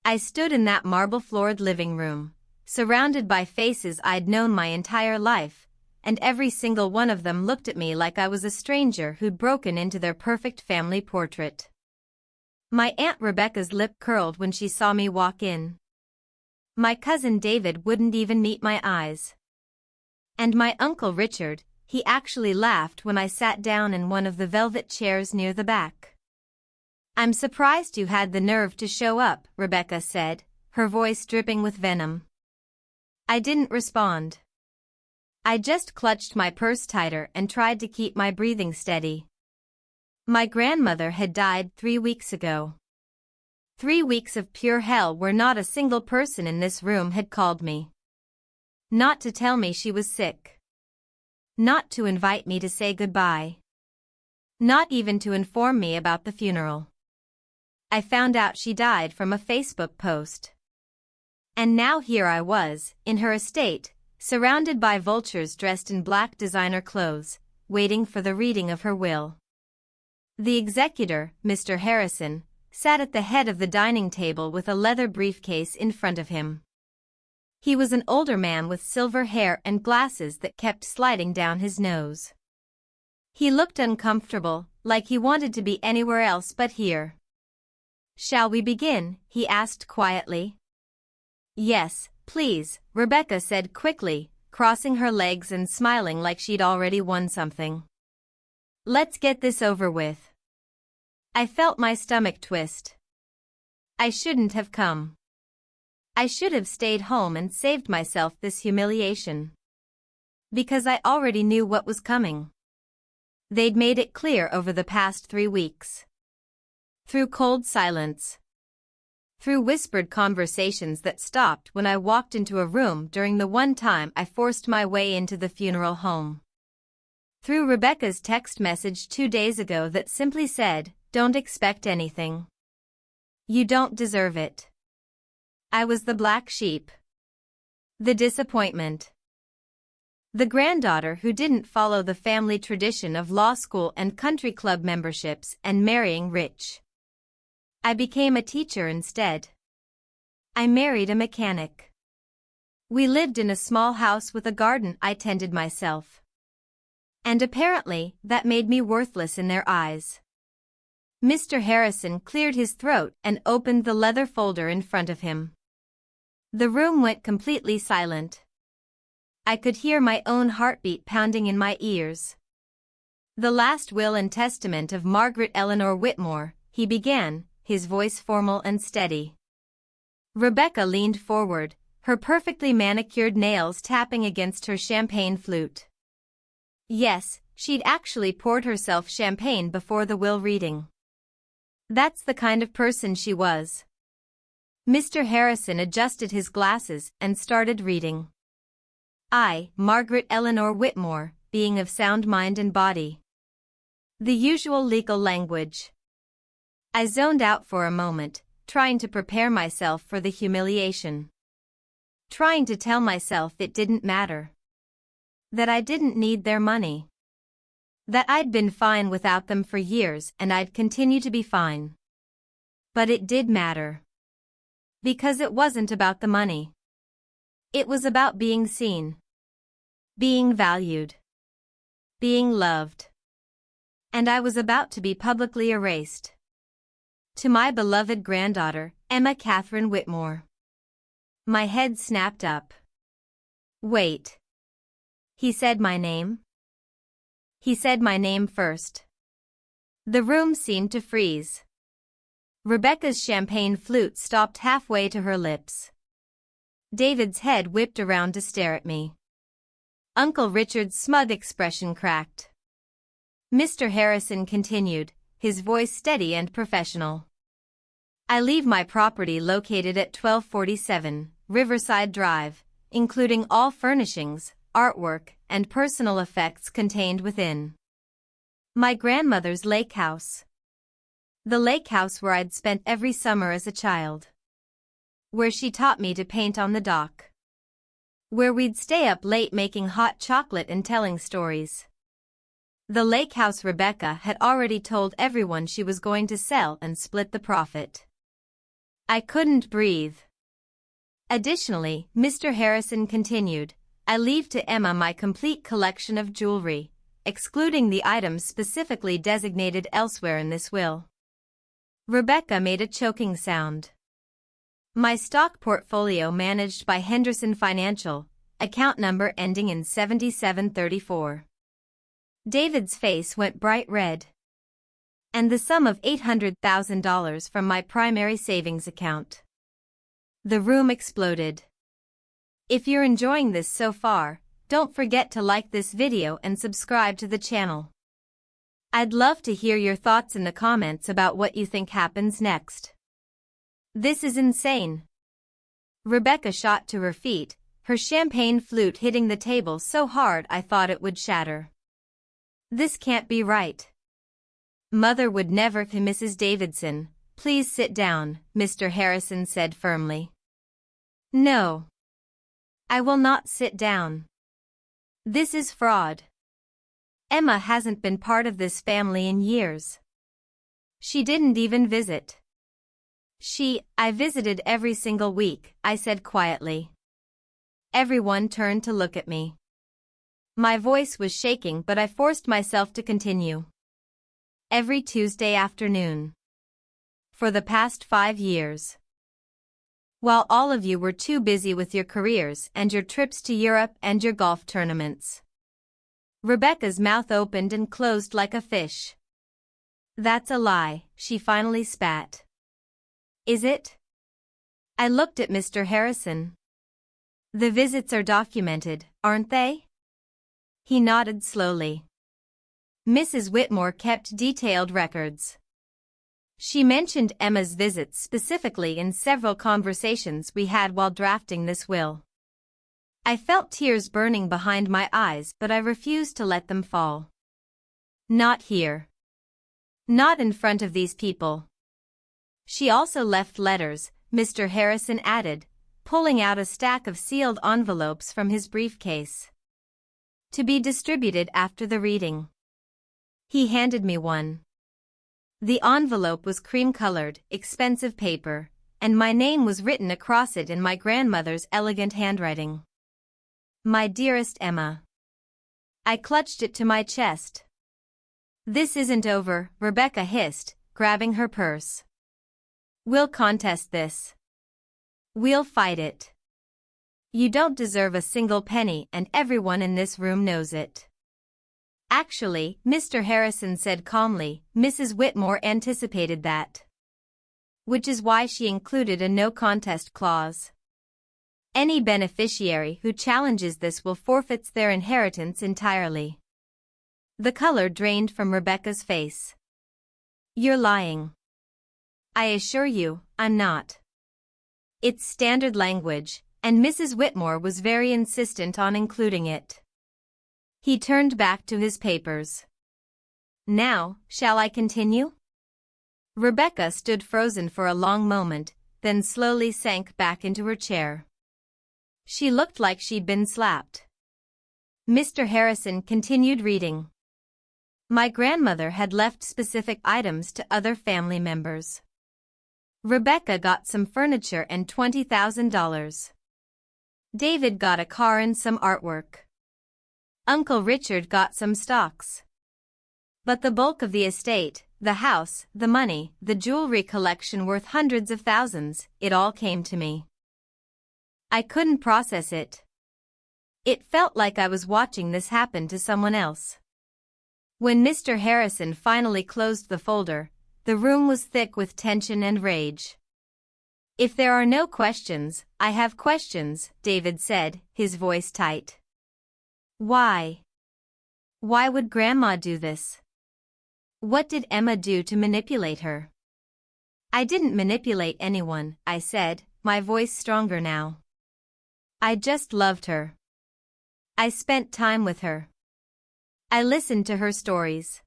I stood in that marble-floored living room, surrounded by faces I'd known my entire life, and every single one of them looked at me like I was a stranger who'd broken into their perfect family portrait. My Aunt Rebecca's lip curled when she saw me walk in. My cousin David wouldn't even meet my eyes. And my Uncle Richard, he actually laughed when I sat down in one of the velvet chairs near the back. "I'm surprised you had the nerve to show up," Rebecca said, her voice dripping with venom. I didn't respond. I just clutched my purse tighter and tried to keep my breathing steady. My grandmother had died 3 weeks ago. 3 weeks of pure hell where not a single person in this room had called me. Not to tell me she was sick. Not to invite me to say goodbye. Not even to inform me about the funeral. I found out she died from a Facebook post. And now here I was, in her estate, surrounded by vultures dressed in black designer clothes, waiting for the reading of her will. The executor, Mr. Harrison, sat at the head of the dining table with a leather briefcase in front of him. He was an older man with silver hair and glasses that kept sliding down his nose. He looked uncomfortable, like he wanted to be anywhere else but here. "Shall we begin?" he asked quietly. "Yes, please," Rebecca said quickly, crossing her legs and smiling like she'd already won something. "Let's get this over with." I felt my stomach twist. I shouldn't have come. I should have stayed home and saved myself this humiliation. Because I already knew what was coming. They'd made it clear over the past 3 weeks. Through cold silence. Through whispered conversations that stopped when I walked into a room during the one time I forced my way into the funeral home. Through Rebecca's text message 2 days ago that simply said, "Don't expect anything. You don't deserve it." I was the black sheep. The disappointment. The granddaughter who didn't follow the family tradition of law school and country club memberships and marrying rich. I became a teacher instead. I married a mechanic. We lived in a small house with a garden I tended myself. And apparently, that made me worthless in their eyes. Mr. Harrison cleared his throat and opened the leather folder in front of him. The room went completely silent. I could hear my own heartbeat pounding in my ears. "The last will and testament of Margaret Eleanor Whitmore," he began, his voice formal and steady. Rebecca leaned forward, her perfectly manicured nails tapping against her champagne flute. Yes, she'd actually poured herself champagne before the will reading. That's the kind of person she was. Mr. Harrison adjusted his glasses and started reading. "I, Margaret Eleanor Whitmore, being of sound mind and body." The usual legal language. I zoned out for a moment, trying to prepare myself for the humiliation. Trying to tell myself it didn't matter. That I didn't need their money. That I'd been fine without them for years and I'd continue to be fine. But it did matter. Because it wasn't about the money. It was about being seen. Being valued. Being loved. And I was about to be publicly erased. To my beloved granddaughter, Emma Catherine Whitmore. My head snapped up. "Wait. He said my name?" He said my name first. The room seemed to freeze. Rebecca's champagne flute stopped halfway to her lips. David's head whipped around to stare at me. Uncle Richard's smug expression cracked. Mr. Harrison continued, his voice steady and professional. "I leave my property located at 1247 Riverside Drive, including all furnishings, artwork, and personal effects contained within. My grandmother's lake house. The lake house where I'd spent every summer as a child. Where she taught me to paint on the dock. Where we'd stay up late making hot chocolate and telling stories. The lake house Rebecca had already told everyone she was going to sell and split the profit. I couldn't breathe. Additionally, Mr. Harrison continued, I leave to Emma my complete collection of jewelry, excluding the items specifically designated elsewhere in this will. Rebecca made a choking sound. My stock portfolio managed by Henderson Financial, account number ending in 7734. David's face went bright red. And the sum of $800,000 from my primary savings account. The room exploded. If you're enjoying this so far, don't forget to like this video and subscribe to the channel. I'd love to hear your thoughts in the comments about what you think happens next. This is insane. Rebecca shot to her feet, her champagne flute hitting the table so hard I thought it would shatter. This can't be right. Mother would never. Mrs. Davidson, please sit down, Mr. Harrison said firmly. No. I will not sit down. This is fraud. Emma hasn't been part of this family in years. She didn't even visit. I visited every single week, I said quietly. Everyone turned to look at me. My voice was shaking, but I forced myself to continue. Every Tuesday afternoon. For the past 5 years. While all of you were too busy with your careers and your trips to Europe and your golf tournaments. Rebecca's mouth opened and closed like a fish. That's a lie, she finally spat. Is it? I looked at Mr. Harrison. The visits are documented, aren't they? He nodded slowly. Mrs. Whitmore kept detailed records. She mentioned Emma's visits specifically in several conversations we had while drafting this will. I felt tears burning behind my eyes, but I refused to let them fall. Not here. Not in front of these people. She also left letters, Mr. Harrison added, pulling out a stack of sealed envelopes from his briefcase. To be distributed after the reading. He handed me one. The envelope was cream-colored, expensive paper, and my name was written across it in my grandmother's elegant handwriting. My dearest Emma. I clutched it to my chest. This isn't over, Rebecca hissed, grabbing her purse. We'll contest this. We'll fight it. You don't deserve a single penny, and everyone in this room knows it. Actually, Mr. Harrison said calmly, Mrs. Whitmore anticipated that. Which is why she included a no contest clause. Any beneficiary who challenges this will forfeit their inheritance entirely. The color drained from Rebecca's face. You're lying. I assure you, I'm not. It's standard language, and Mrs. Whitmore was very insistent on including it. He turned back to his papers. Now, shall I continue? Rebecca stood frozen for a long moment, then slowly sank back into her chair. She looked like she'd been slapped. Mr. Harrison continued reading. My grandmother had left specific items to other family members. Rebecca got some furniture and $20,000. David got a car and some artwork. Uncle Richard got some stocks. But the bulk of the estate, the house, the money, the jewelry collection worth hundreds of thousands, it all came to me. I couldn't process it. It felt like I was watching this happen to someone else. When Mr. Harrison finally closed the folder, the room was thick with tension and rage. If there are no questions, I have questions, David said, his voice tight. Why? Why would Grandma do this? What did Emma do to manipulate her? I didn't manipulate anyone, I said, my voice stronger now. I just loved her. I spent time with her. I listened to her stories.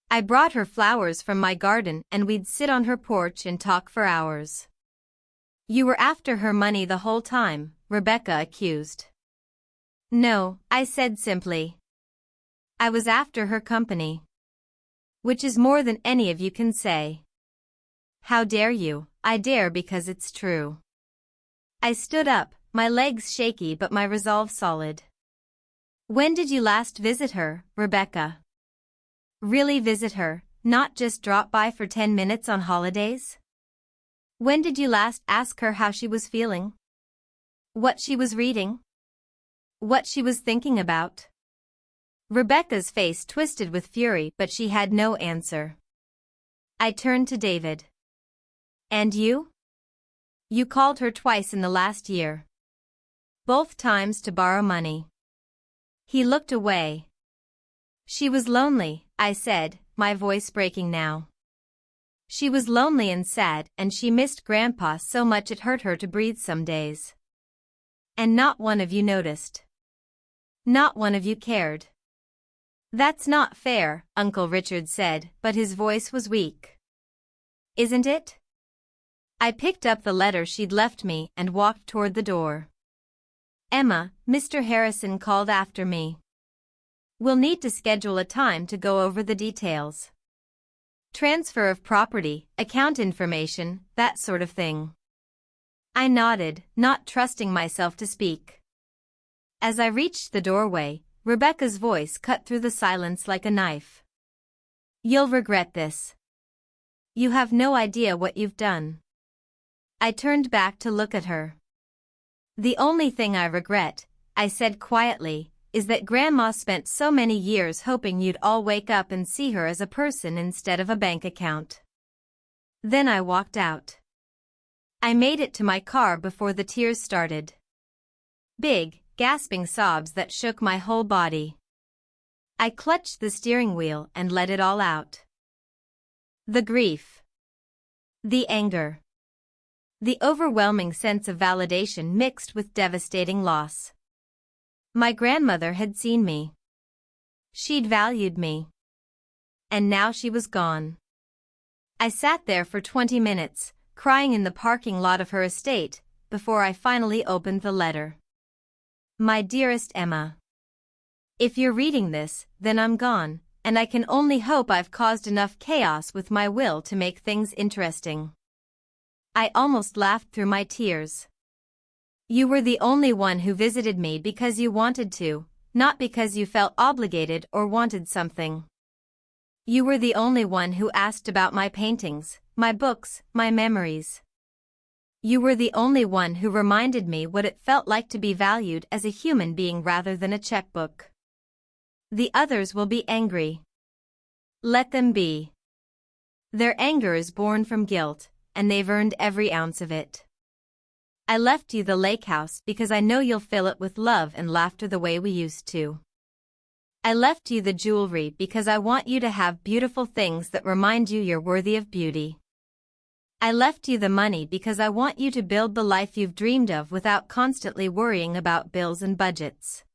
I brought her flowers from my garden and we'd sit on her porch and talk for hours. You were after her money the whole time, Rebecca accused. No, I said simply. I was after her company. Which is more than any of you can say. How dare you, I dare because it's true. I stood up, my legs shaky but my resolve solid. When did you last visit her, Rebecca? Really visit her, not just drop by for 10 minutes on holidays? When did you last ask her how she was feeling? What she was reading? What she was thinking about? Rebecca's face twisted with fury but she had no answer. I turned to David. And you? You called her twice in the last year. Both times to borrow money. He looked away. She was lonely, I said, my voice breaking now. She was lonely and sad and she missed Grandpa so much it hurt her to breathe some days. And not one of you noticed. Not one of you cared. That's not fair, Uncle Richard said, but his voice was weak. Isn't it? I picked up the letter she'd left me and walked toward the door. Emma, Mr. Harrison called after me. We'll need to schedule a time to go over the details. Transfer of property, account information, that sort of thing. I nodded, not trusting myself to speak. As I reached the doorway, Rebecca's voice cut through the silence like a knife. You'll regret this. You have no idea what you've done. I turned back to look at her. The only thing I regret, I said quietly, is that Grandma spent so many years hoping you'd all wake up and see her as a person instead of a bank account. Then I walked out. I made it to my car before the tears started. Big, gasping sobs that shook my whole body. I clutched the steering wheel and let it all out. The grief. The anger. The overwhelming sense of validation mixed with devastating loss. My grandmother had seen me. She'd valued me. And now she was gone. I sat there for 20 minutes, crying in the parking lot of her estate, before I finally opened the letter. My dearest Emma. If you're reading this, then I'm gone, and I can only hope I've caused enough chaos with my will to make things interesting. I almost laughed through my tears. You were the only one who visited me because you wanted to, not because you felt obligated or wanted something. You were the only one who asked about my paintings, my books, my memories. You were the only one who reminded me what it felt like to be valued as a human being rather than a checkbook. The others will be angry. Let them be. Their anger is born from guilt, and they've earned every ounce of it. I left you the lake house because I know you'll fill it with love and laughter the way we used to. I left you the jewelry because I want you to have beautiful things that remind you you're worthy of beauty. I left you the money because I want you to build the life you've dreamed of without constantly worrying about bills and budgets.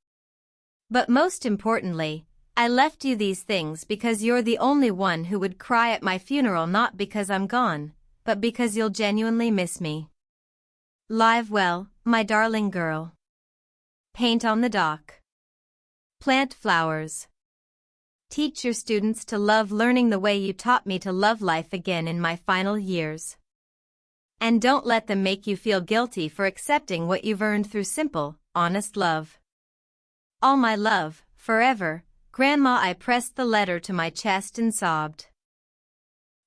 But most importantly, I left you these things because you're the only one who would cry at my funeral, not because I'm gone, but because you'll genuinely miss me. Live well, my darling girl. Paint on the dock. Plant flowers. Teach your students to love learning the way you taught me to love life again in my final years. And don't let them make you feel guilty for accepting what you've earned through simple, honest love. All my love, forever, Grandma. I pressed the letter to my chest and sobbed.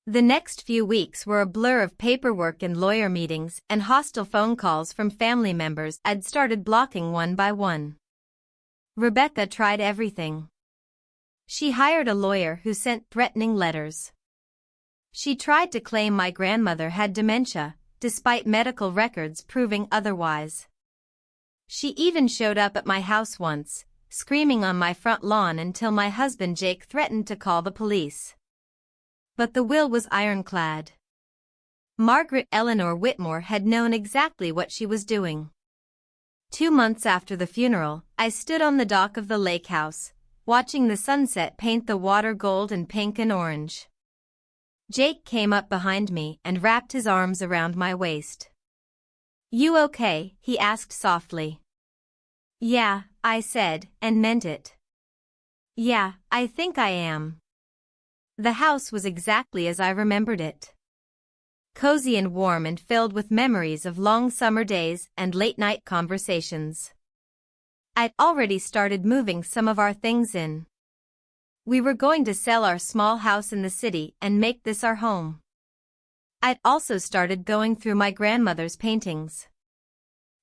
The next few weeks were a blur of paperwork and lawyer meetings and hostile phone calls from family members I'd started blocking one by one. Rebecca tried everything. She hired a lawyer who sent threatening letters. She tried to claim my grandmother had dementia, despite medical records proving otherwise. She even showed up at my house once, screaming on my front lawn until my husband Jake threatened to call the police. But the will was ironclad. Margaret Eleanor Whitmore had known exactly what she was doing. 2 months after the funeral, I stood on the dock of the lake house, watching the sunset paint the water gold and pink and orange. Jake came up behind me and wrapped his arms around my waist. "You okay?" he asked softly. "Yeah," I said, and meant it. "Yeah, I think I am." The house was exactly as I remembered it. Cozy and warm and filled with memories of long summer days and late-night conversations. I'd already started moving some of our things in. We were going to sell our small house in the city and make this our home. I'd also started going through my grandmother's paintings.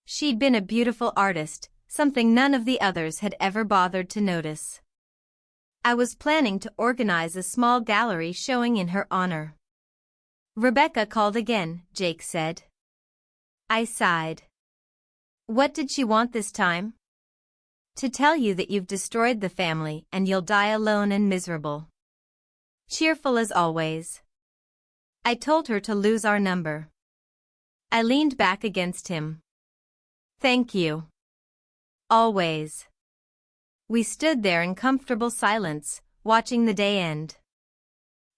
She'd been a beautiful artist, something none of the others had ever bothered to notice. I was planning to organize a small gallery showing in her honor. Rebecca called again, Jake said. I sighed. What did she want this time? To tell you that you've destroyed the family and you'll die alone and miserable. Cheerful as always. I told her to lose our number. I leaned back against him. Thank you. Always. We stood there in comfortable silence, watching the day end.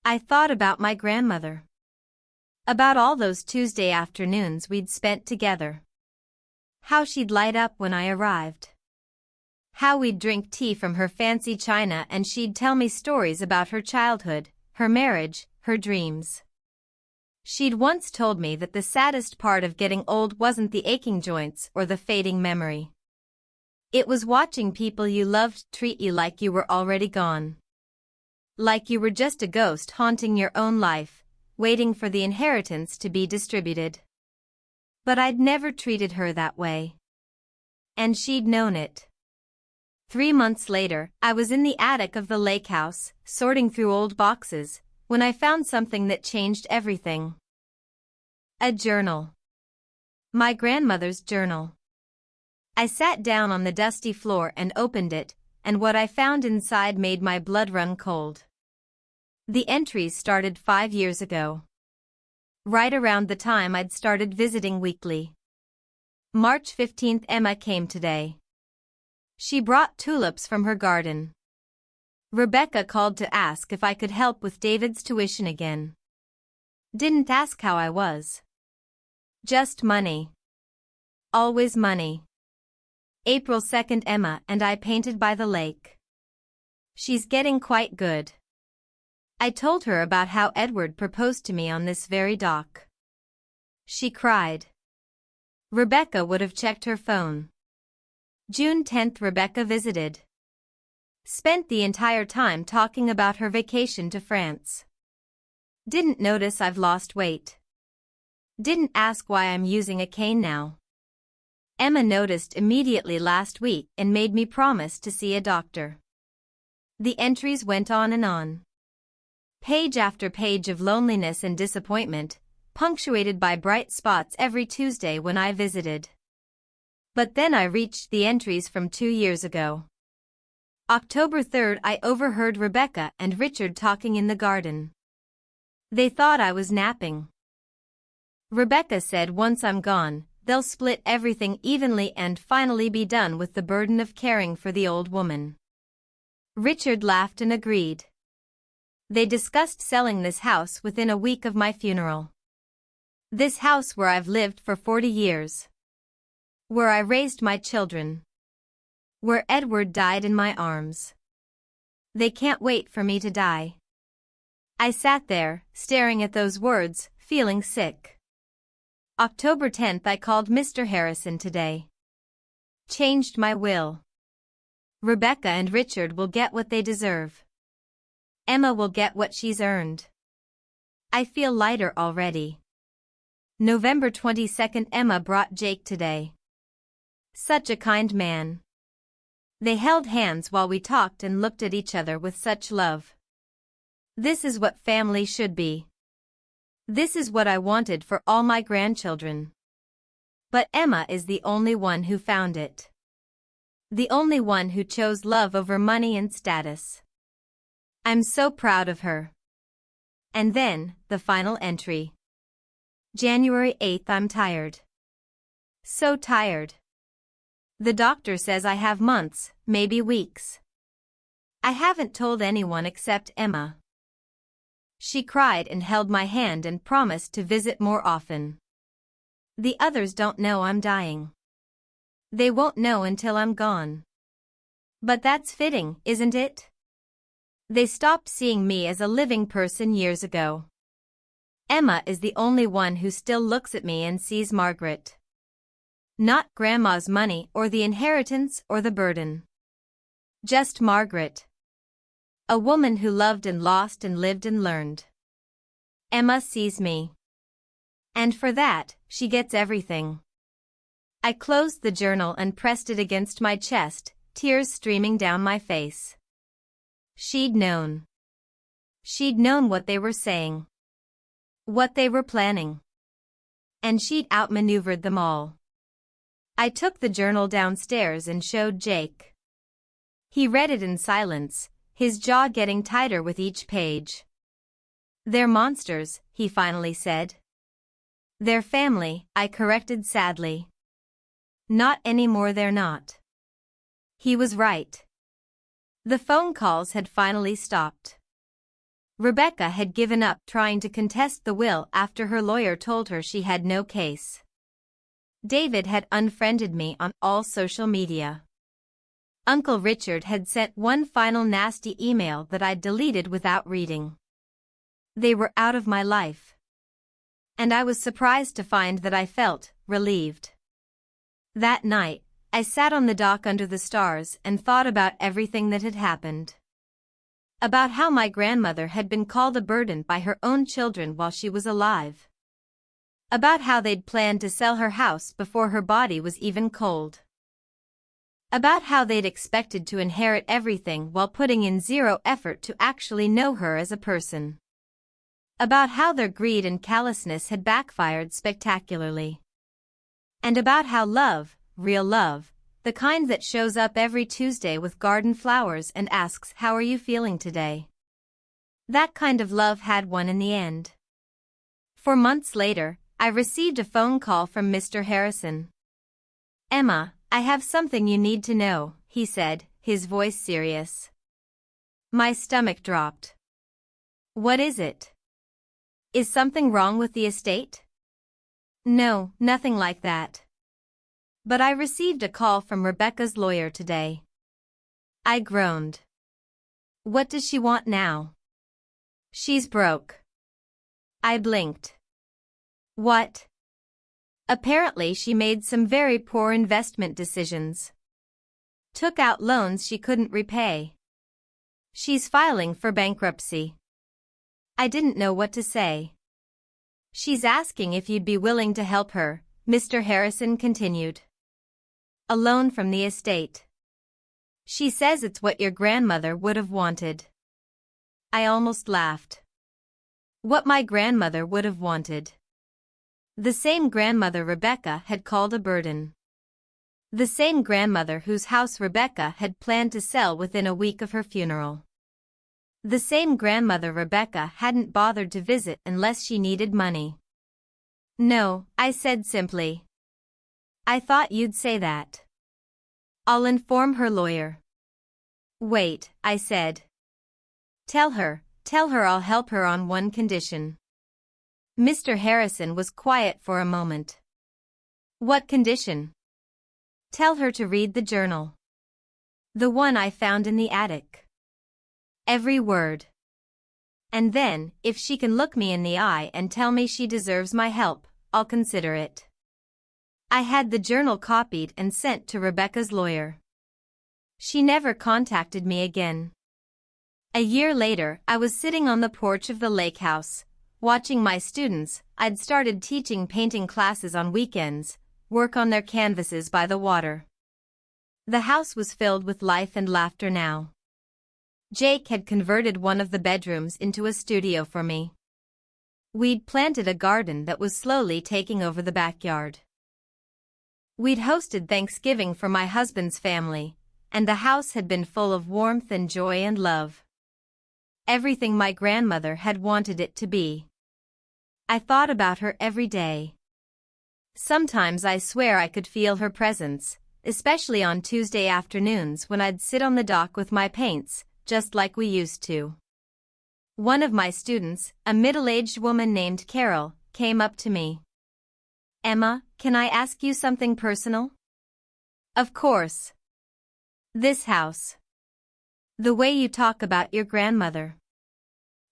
I thought about my grandmother. About all those Tuesday afternoons we'd spent together. How she'd light up when I arrived. How we'd drink tea from her fancy china and she'd tell me stories about her childhood, her marriage, her dreams. She'd once told me that the saddest part of getting old wasn't the aching joints or the fading memory. It was watching people you loved treat you like you were already gone. Like you were just a ghost haunting your own life, waiting for the inheritance to be distributed. But I'd never treated her that way. And she'd known it. 3 months later, I was in the attic of the lake house, sorting through old boxes, when I found something that changed everything. A journal. My grandmother's journal. I sat down on the dusty floor and opened it, and what I found inside made my blood run cold. The entries started 5 years ago. Right around the time I'd started visiting weekly. March 15th. Emma came today. She brought tulips from her garden. Rebecca called to ask if I could help with David's tuition again. Didn't ask how I was. Just money. Always money. April 2nd. Emma and I painted by the lake. She's getting quite good. I told her about how Edward proposed to me on this very dock. She cried. Rebecca would have checked her phone. June 10th. Rebecca visited. Spent the entire time talking about her vacation to France. Didn't notice I've lost weight. Didn't ask why I'm using a cane now. Emma noticed immediately last week and made me promise to see a doctor. The entries went on and on. Page after page of loneliness and disappointment, punctuated by bright spots every Tuesday when I visited. But then I reached the entries from 2 years ago. October 3rd. I overheard Rebecca and Richard talking in the garden. They thought I was napping. Rebecca said once I'm gone, they'll split everything evenly and finally be done with the burden of caring for the old woman. Richard laughed and agreed. They discussed selling this house within a week of my funeral. This house where I've lived for 40 years. Where I raised my children. Where Edward died in my arms. They can't wait for me to die. I sat there, staring at those words, feeling sick. October 10th. I called Mr. Harrison today. Changed my will. Rebecca and Richard will get what they deserve. Emma will get what she's earned. I feel lighter already. November 22nd. Emma brought Jake today. Such a kind man. They held hands while we talked and looked at each other with such love. This is what family should be. This is what I wanted for all my grandchildren. But Emma is the only one who found it. The only one who chose love over money and status. I'm so proud of her. And then, the final entry. January 8th. I'm tired. So tired. The doctor says I have months, maybe weeks. I haven't told anyone except Emma. She cried and held my hand and promised to visit more often. The others don't know I'm dying. They won't know until I'm gone. But that's fitting, isn't it? They stopped seeing me as a living person years ago. Emma is the only one who still looks at me and sees Margaret. Not Grandma's money or the inheritance or the burden. Just Margaret. A woman who loved and lost and lived and learned. Emma sees me. And for that, she gets everything. I closed the journal and pressed it against my chest, tears streaming down my face. She'd known. She'd known what they were saying. What they were planning. And she'd outmaneuvered them all. I took the journal downstairs and showed Jake. He read it in silence, his jaw getting tighter with each page. "They're monsters," he finally said. "They're family," I corrected sadly. "Not anymore, they're not." He was right. The phone calls had finally stopped. Rebecca had given up trying to contest the will after her lawyer told her she had no case. David had unfriended me on all social media. Uncle Richard had sent one final nasty email that I'd deleted without reading. They were out of my life. And I was surprised to find that I felt relieved. That night, I sat on the dock under the stars and thought about everything that had happened. About how my grandmother had been called a burden by her own children while she was alive. About how they'd planned to sell her house before her body was even cold. About how they'd expected to inherit everything while putting in zero effort to actually know her as a person. About how their greed and callousness had backfired spectacularly. And about how love, real love, the kind that shows up every Tuesday with garden flowers and asks, "How are you feeling today?" That kind of love had won in the end. 4 months later, I received a phone call from Mr. Harrison. "Emma, I have something you need to know," he said, his voice serious. My stomach dropped. "What is it? Is something wrong with the estate?" "No, nothing like that. But I received a call from Rebecca's lawyer today." I groaned. "What does she want now?" "She's broke." I blinked. "What?" "Apparently she made some very poor investment decisions. Took out loans she couldn't repay. She's filing for bankruptcy." I didn't know what to say. "She's asking if you'd be willing to help her," Mr. Harrison continued. "A loan from the estate. She says it's what your grandmother would have wanted." I almost laughed. What my grandmother would have wanted. The same grandmother Rebecca had called a burden. The same grandmother whose house Rebecca had planned to sell within a week of her funeral. The same grandmother Rebecca hadn't bothered to visit unless she needed money. "No," I said simply. "I thought you'd say that." "I'll inform her lawyer." "Wait," I said. Tell her I'll help her on one condition." Mr. Harrison was quiet for a moment. "What condition?" "Tell her to read the journal. The one I found in the attic. Every word. And then, if she can look me in the eye and tell me she deserves my help, I'll consider it." I had the journal copied and sent to Rebecca's lawyer. She never contacted me again. A year later, I was sitting on the porch of the lake house, watching my students. I'd started teaching painting classes on weekends, work on their canvases by the water. The house was filled with life and laughter now. Jake had converted one of the bedrooms into a studio for me. We'd planted a garden that was slowly taking over the backyard. We'd hosted Thanksgiving for my husband's family, and the house had been full of warmth and joy and love. Everything my grandmother had wanted it to be. I thought about her every day. Sometimes I swear I could feel her presence, especially on Tuesday afternoons when I'd sit on the dock with my paints, just like we used to. One of my students, a middle-aged woman named Carol, came up to me. "Emma, can I ask you something personal?" "Of course." "This house. The way you talk about your grandmother.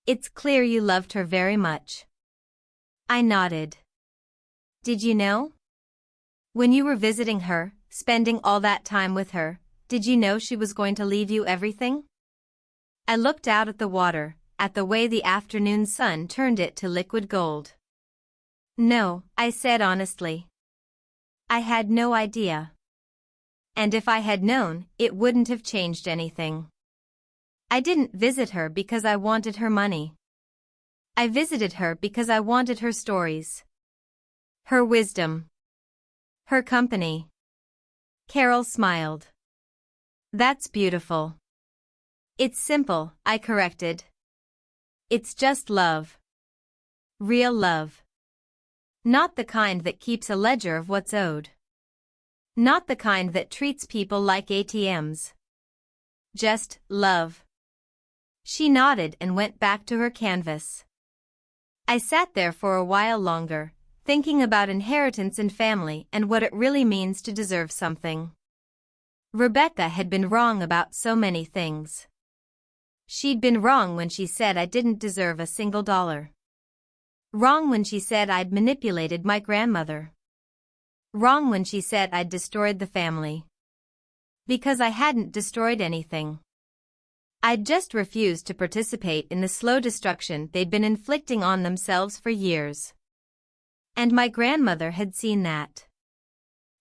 It's clear you loved her very much." I nodded. Did you know? When you were visiting her, spending all that time with her, did you know she was going to leave you everything? I looked out at the water, at the way the afternoon sun turned it to liquid gold. No, I said honestly. I had no idea. And if I had known, it wouldn't have changed anything. I didn't visit her because I wanted her money. I visited her because I wanted her stories. Her wisdom. Her company. Carol smiled. That's beautiful. It's simple, I corrected. It's just love. Real love. Not the kind that keeps a ledger of what's owed. Not the kind that treats people like ATMs. Just love. She nodded and went back to her canvas. I sat there for a while longer, thinking about inheritance and family and what it really means to deserve something. Rebecca had been wrong about so many things. She'd been wrong when she said I didn't deserve a single dollar. Wrong when she said I'd manipulated my grandmother. Wrong when she said I'd destroyed the family. Because I hadn't destroyed anything. I'd just refused to participate in the slow destruction they'd been inflicting on themselves for years. And my grandmother had seen that.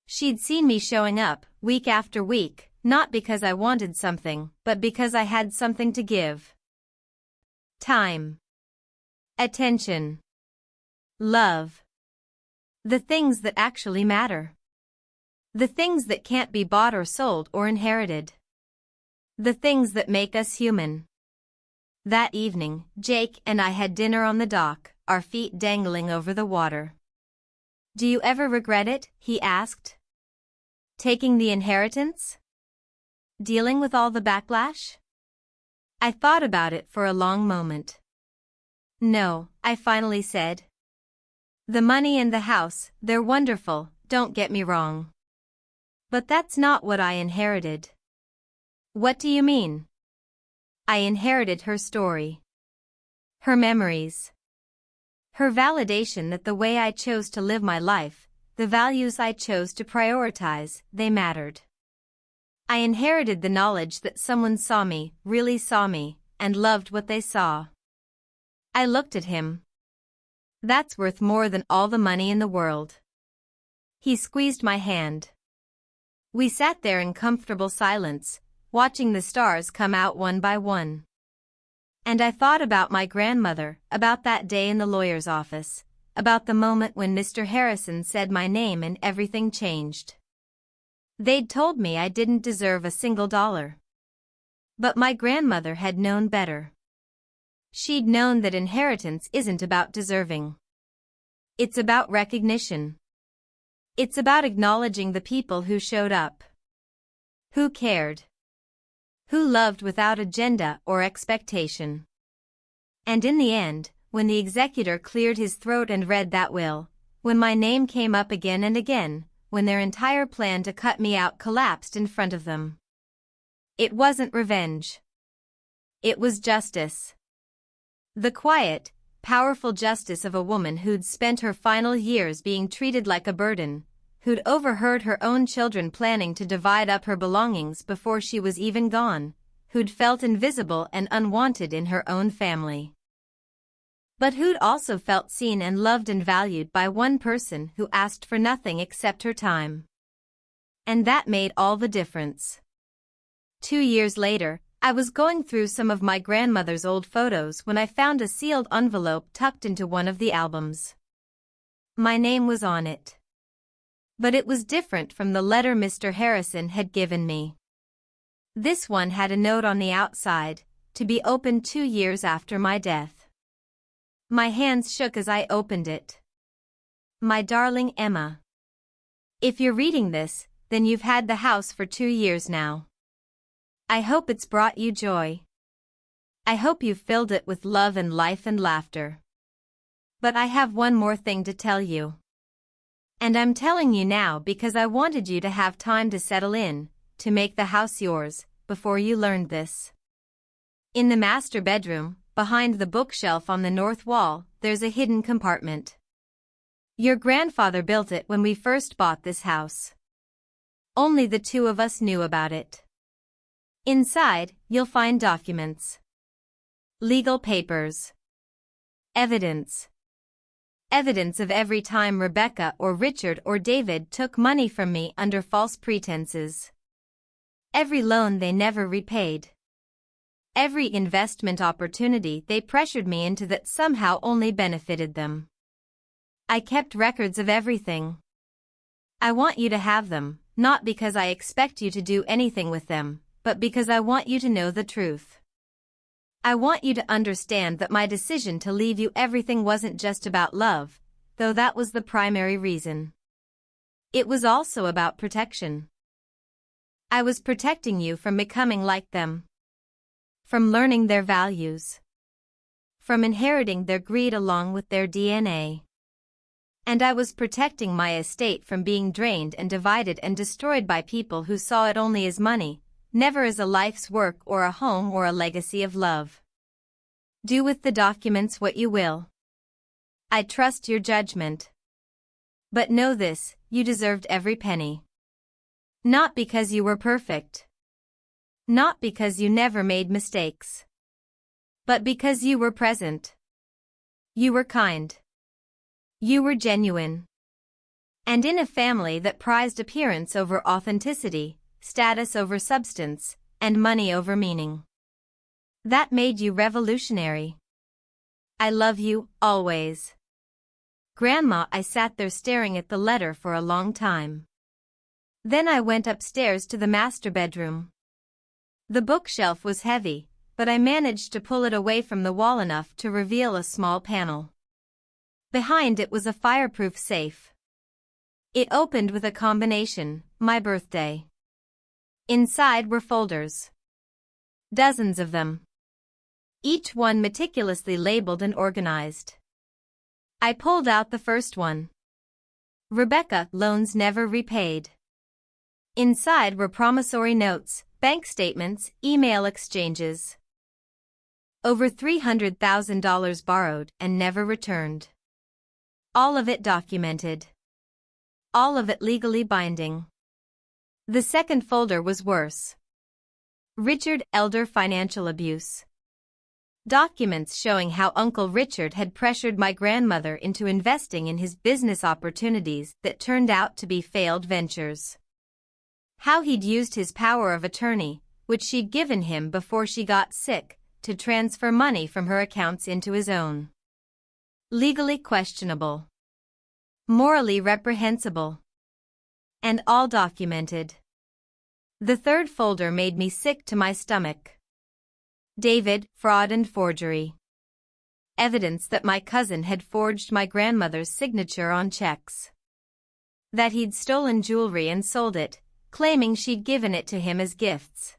She'd seen me showing up, week after week, not because I wanted something, but because I had something to give. Time. Attention. Love. The things that actually matter. The things that can't be bought or sold or inherited. The things that make us human. That evening, Jake and I had dinner on the dock, our feet dangling over the water. Do you ever regret it? He asked. Taking the inheritance? Dealing with all the backlash? I thought about it for a long moment. No, I finally said. The money and the house, they're wonderful, don't get me wrong. But that's not what I inherited. What do you mean? I inherited her story. Her memories. Her validation that the way I chose to live my life, the values I chose to prioritize, they mattered. I inherited the knowledge that someone saw me, really saw me, and loved what they saw. I looked at him. That's worth more than all the money in the world. He squeezed my hand. We sat there in comfortable silence, watching the stars come out one by one. And I thought about my grandmother, about that day in the lawyer's office, about the moment when Mr. Harrison said my name and everything changed. They'd told me I didn't deserve a single dollar. But my grandmother had known better. She'd known that inheritance isn't about deserving. It's about recognition. It's about acknowledging the people who showed up. Who cared. Who loved without agenda or expectation. And in the end, when the executor cleared his throat and read that will, when my name came up again and again, when their entire plan to cut me out collapsed in front of them. It wasn't revenge. It was justice. The quiet, powerful justice of a woman who'd spent her final years being treated like a burden, who'd overheard her own children planning to divide up her belongings before she was even gone, who'd felt invisible and unwanted in her own family. But who'd also felt seen and loved and valued by one person who asked for nothing except her time. And that made all the difference. 2 years later, I was going through some of my grandmother's old photos when I found a sealed envelope tucked into one of the albums. My name was on it. But it was different from the letter Mr. Harrison had given me. This one had a note on the outside, to be opened 2 years after my death. My hands shook as I opened it. My darling Emma. If you're reading this, then you've had the house for 2 years now. I hope it's brought you joy. I hope you've filled it with love and life and laughter. But I have one more thing to tell you. And I'm telling you now because I wanted you to have time to settle in, to make the house yours, before you learned this. In the master bedroom, behind the bookshelf on the north wall, there's a hidden compartment. Your grandfather built it when we first bought this house. Only the two of us knew about it. Inside, you'll find documents, legal papers, evidence. Evidence of every time Rebecca or Richard or David took money from me under false pretenses. Every loan they never repaid. Every investment opportunity they pressured me into that somehow only benefited them. I kept records of everything. I want you to have them, not because I expect you to do anything with them, but because I want you to know the truth. I want you to understand that my decision to leave you everything wasn't just about love, though that was the primary reason. It was also about protection. I was protecting you from becoming like them. From learning their values. From inheriting their greed along with their DNA. And I was protecting my estate from being drained and divided and destroyed by people who saw it only as money, never as a life's work or a home or a legacy of love. Do with the documents what you will. I trust your judgment. But know this, you deserved every penny. Not because you were perfect. Not because you never made mistakes. But because you were present. You were kind. You were genuine. And in a family that prized appearance over authenticity, status over substance, and money over meaning. That made you revolutionary. I love you, always. Grandma, I sat there staring at the letter for a long time. Then I went upstairs to the master bedroom. The bookshelf was heavy, but I managed to pull it away from the wall enough to reveal a small panel. Behind it was a fireproof safe. It opened with a combination, my birthday. Inside were folders. Dozens of them. Each one meticulously labeled and organized. I pulled out the first one. Rebecca, loans never repaid. Inside were promissory notes, bank statements, email exchanges. Over $300,000 borrowed and never returned. All of it documented. All of it legally binding. The second folder was worse. Richard, elder financial abuse. Documents showing how Uncle Richard had pressured my grandmother into investing in his business opportunities that turned out to be failed ventures. How he'd used his power of attorney, which she'd given him before she got sick, to transfer money from her accounts into his own. Legally questionable. Morally reprehensible. And all documented. The third folder made me sick to my stomach. David, fraud and forgery. Evidence that my cousin had forged my grandmother's signature on checks. That he'd stolen jewelry and sold it, claiming she'd given it to him as gifts.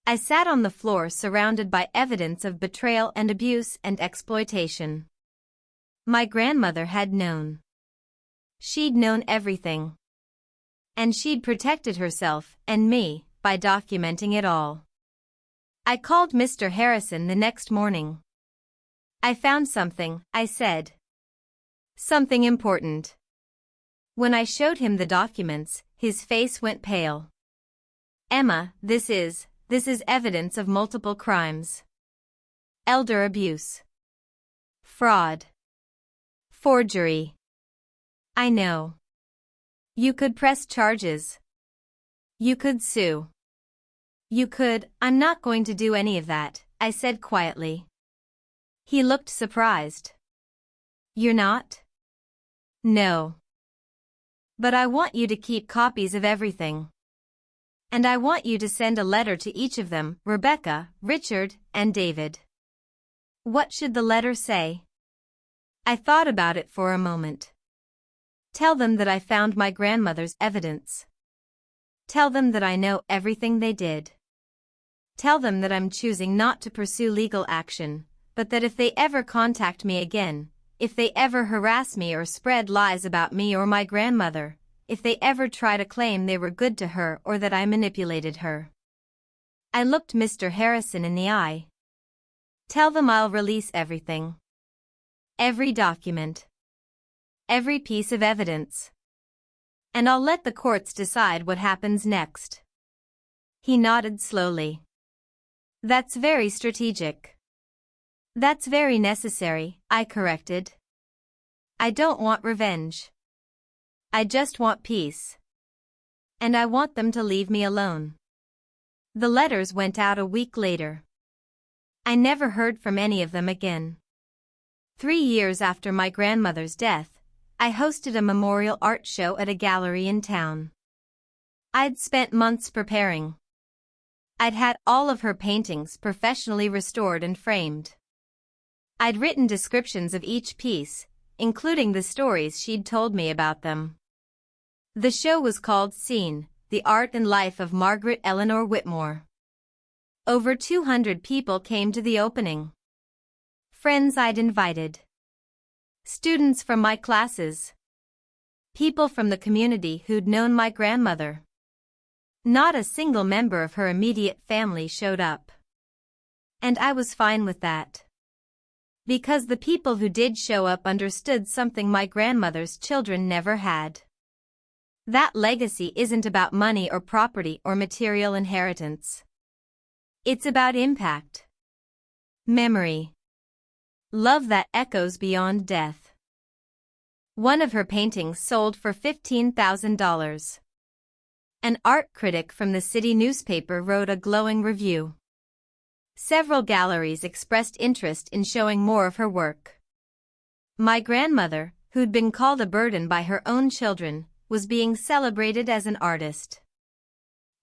I sat on the floor surrounded by evidence of betrayal and abuse and exploitation. My grandmother had known. She'd known everything. And she'd protected herself and me by documenting it all. I called Mr. Harrison the next morning. I found something, I said. Something important. When I showed him the documents, his face went pale. Emma, this is evidence of multiple crimes. Elder abuse. Fraud. Forgery. I know. You could press charges. You could sue. You could. I'm not going to do any of that, I said quietly. He looked surprised. You're not? No. But I want you to keep copies of everything. And I want you to send a letter to each of them, Rebecca, Richard, and David. What should the letter say? I thought about it for a moment. Tell them that I found my grandmother's evidence. Tell them that I know everything they did. Tell them that I'm choosing not to pursue legal action, but that if they ever contact me again, if they ever harass me or spread lies about me or my grandmother, if they ever try to claim they were good to her or that I manipulated her. I looked Mr. Harrison in the eye. Tell them I'll release everything. Every document. every piece of evidence. And I'll let the courts decide what happens next. He nodded slowly. That's very strategic. That's very necessary, I corrected. I don't want revenge. I just want peace. And I want them to leave me alone. The letters went out a week later. I never heard from any of them again. 3 years after my grandmother's death, I hosted a memorial art show at a gallery in town. I'd spent months preparing. I'd had all of her paintings professionally restored and framed. I'd written descriptions of each piece, including the stories she'd told me about them. The show was called Scene, The Art and Life of Margaret Eleanor Whitmore. Over 200 people came to the opening. Friends I'd invited. Students from my classes. People from the community who'd known my grandmother. Not a single member of her immediate family showed up. And I was fine with that. Because the people who did show up understood something my grandmother's children never had. That legacy isn't about money or property or material inheritance. It's about impact. Memory. Love that echoes beyond death. One of her paintings sold for $15,000. An art critic from the city newspaper wrote a glowing review. Several galleries expressed interest in showing more of her work. My grandmother, who'd been called a burden by her own children, was being celebrated as an artist.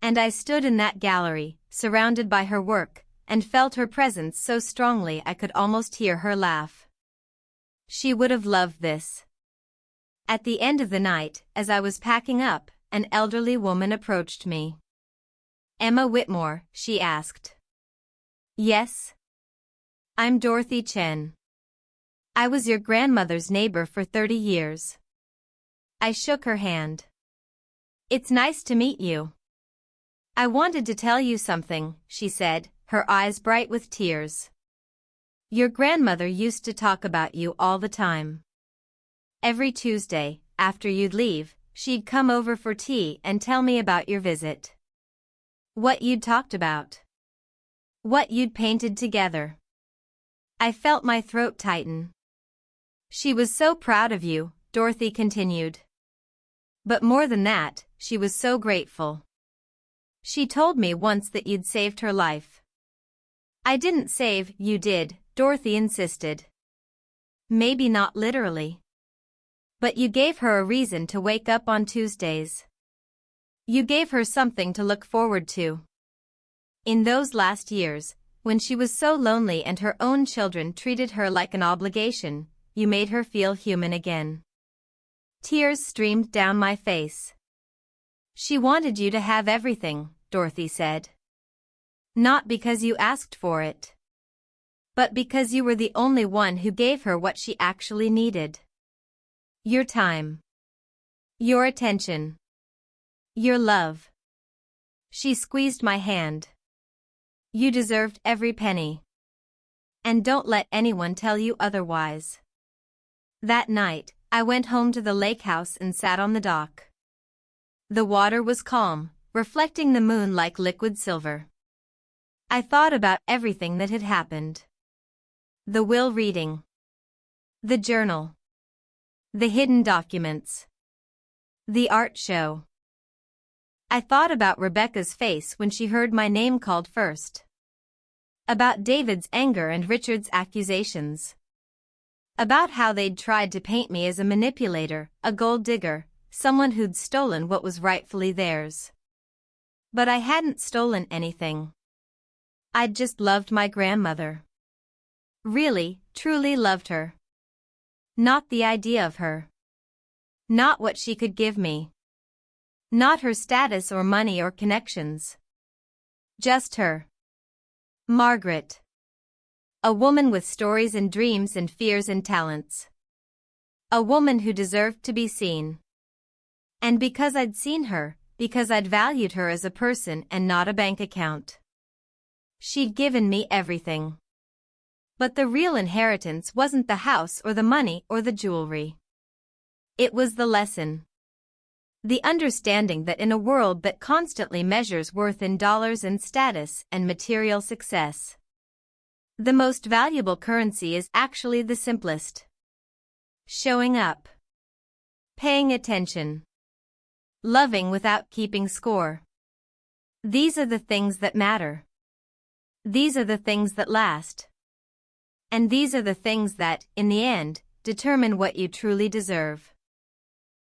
And I stood in that gallery, surrounded by her work, and felt her presence so strongly I could almost hear her laugh. She would have loved this. At the end of the night, as I was packing up, an elderly woman approached me. "Emma Whitmore?" she asked. "Yes. I'm Dorothy Chen. I was your grandmother's neighbor for 30 years. I shook her hand. "It's nice to meet you. I wanted to tell you something," she said, her eyes bright with tears. "Your grandmother used to talk about you all the time. Every Tuesday, after you'd leave, she'd come over for tea and tell me about your visit. What you'd talked about. What you'd painted together." I felt my throat tighten. "She was so proud of you," Dorothy continued. "But more than that, she was so grateful. She told me once that you'd saved her life." "I didn't save, you did," Dorothy insisted. "Maybe not literally. But you gave her a reason to wake up on Tuesdays. You gave her something to look forward to. In those last years, when she was so lonely and her own children treated her like an obligation, you made her feel human again." Tears streamed down my face. "She wanted you to have everything," Dorothy said. "Not because you asked for it. But because you were the only one who gave her what she actually needed. Your time. Your attention. Your love." She squeezed my hand. "You deserved every penny. And don't let anyone tell you otherwise." That night, I went home to the lake house and sat on the dock. The water was calm, reflecting the moon like liquid silver. I thought about everything that had happened. The will reading. The journal. The hidden documents. The art show. I thought about Rebecca's face when she heard my name called first. About David's anger and Richard's accusations. About how they'd tried to paint me as a manipulator, a gold digger, someone who'd stolen what was rightfully theirs. But I hadn't stolen anything. I'd just loved my grandmother. Really, truly loved her. Not the idea of her. Not what she could give me. Not her status or money or connections. Just her. Margaret. A woman with stories and dreams and fears and talents. A woman who deserved to be seen. And because I'd seen her, because I'd valued her as a person and not a bank account. She'd given me everything. But the real inheritance wasn't the house or the money or the jewelry. It was the lesson. The understanding that in a world that constantly measures worth in dollars and status and material success, the most valuable currency is actually the simplest. Showing up. Paying attention. Loving without keeping score. These are the things that matter. These are the things that last. And these are the things that, in the end, determine what you truly deserve.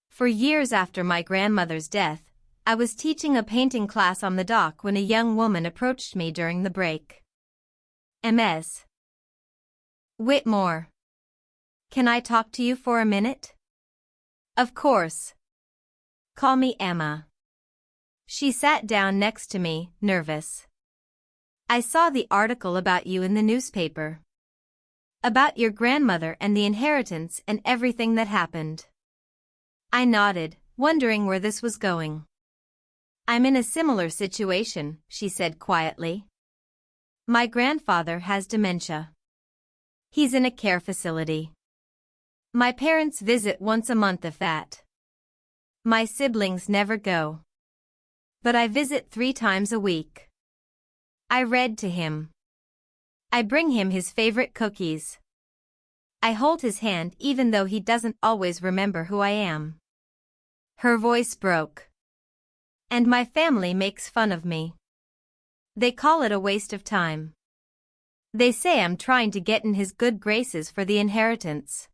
For years after my grandmother's death, I was teaching a painting class on the dock when a young woman approached me during the break. Ms. Whitmore. Can I talk to you for a minute? Of course. Call me Emma. She sat down next to me, nervous. I saw the article about you in the newspaper. About your grandmother and the inheritance and everything that happened. I nodded, wondering where this was going. I'm in a similar situation, she said quietly. My grandfather has dementia. He's in a care facility. My parents visit once a month if that. My siblings never go. But I visit 3 times a week. I read to him. I bring him his favorite cookies. I hold his hand even though he doesn't always remember who I am. Her voice broke. And my family makes fun of me. They call it a waste of time. They say I'm trying to get in his good graces for the inheritance.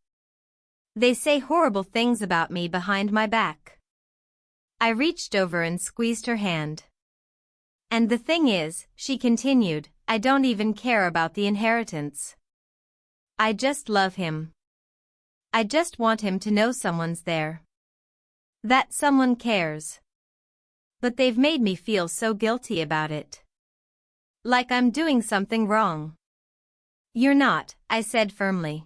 They say horrible things about me behind my back. I reached over and squeezed her hand. And the thing is, she continued, I don't even care about the inheritance. I just love him. I just want him to know someone's there. That someone cares. But they've made me feel so guilty about it. Like I'm doing something wrong. You're not, I said firmly.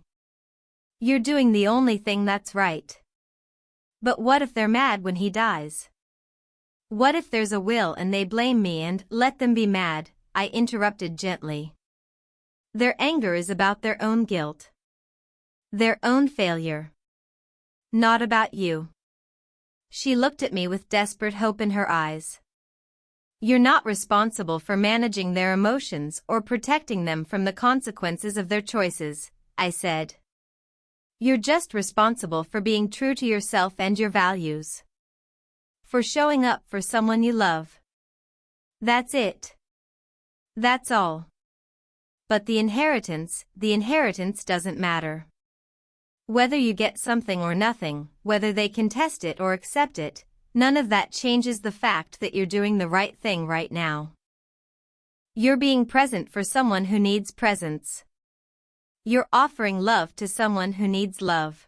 You're doing the only thing that's right. But what if they're mad when he dies? What if there's a will and they blame me and let them be mad, I interrupted gently. Their anger is about their own guilt. Their own failure. Not about you. She looked at me with desperate hope in her eyes. You're not responsible for managing their emotions or protecting them from the consequences of their choices, I said. You're just responsible for being true to yourself and your values. For showing up for someone you love. That's it. That's all. But the inheritance doesn't matter. Whether you get something or nothing, whether they contest it or accept it, none of that changes the fact that you're doing the right thing right now. You're being present for someone who needs presence. You're offering love to someone who needs love.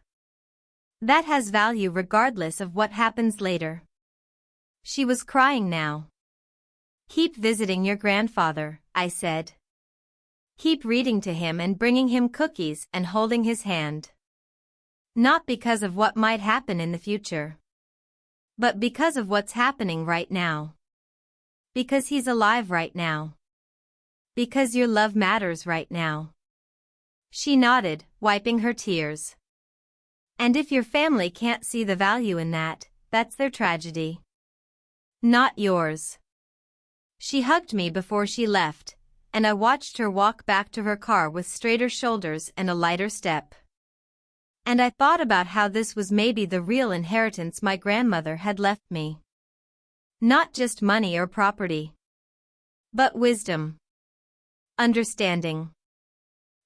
That has value regardless of what happens later. She was crying now. Keep visiting your grandfather, I said. Keep reading to him and bringing him cookies and holding his hand. Not because of what might happen in the future. But because of what's happening right now. Because he's alive right now. Because your love matters right now. She nodded, wiping her tears. And if your family can't see the value in that, that's their tragedy. Not yours. She hugged me before she left, and I watched her walk back to her car with straighter shoulders and a lighter step. And I thought about how this was maybe the real inheritance my grandmother had left me. Not just money or property. But wisdom. Understanding.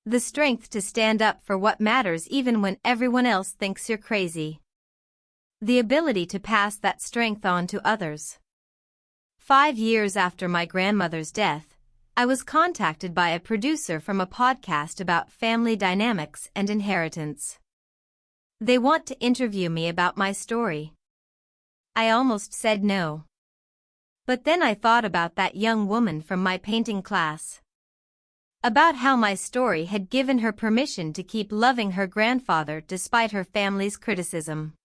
The strength to stand up for what matters even when everyone else thinks you're crazy. The ability to pass that strength on to others. 5 years after my grandmother's death, I was contacted by a producer from a podcast about family dynamics and inheritance. They want to interview me about my story. I almost said no. But then I thought about that young woman from my painting class. About how my story had given her permission to keep loving her grandfather despite her family's criticism.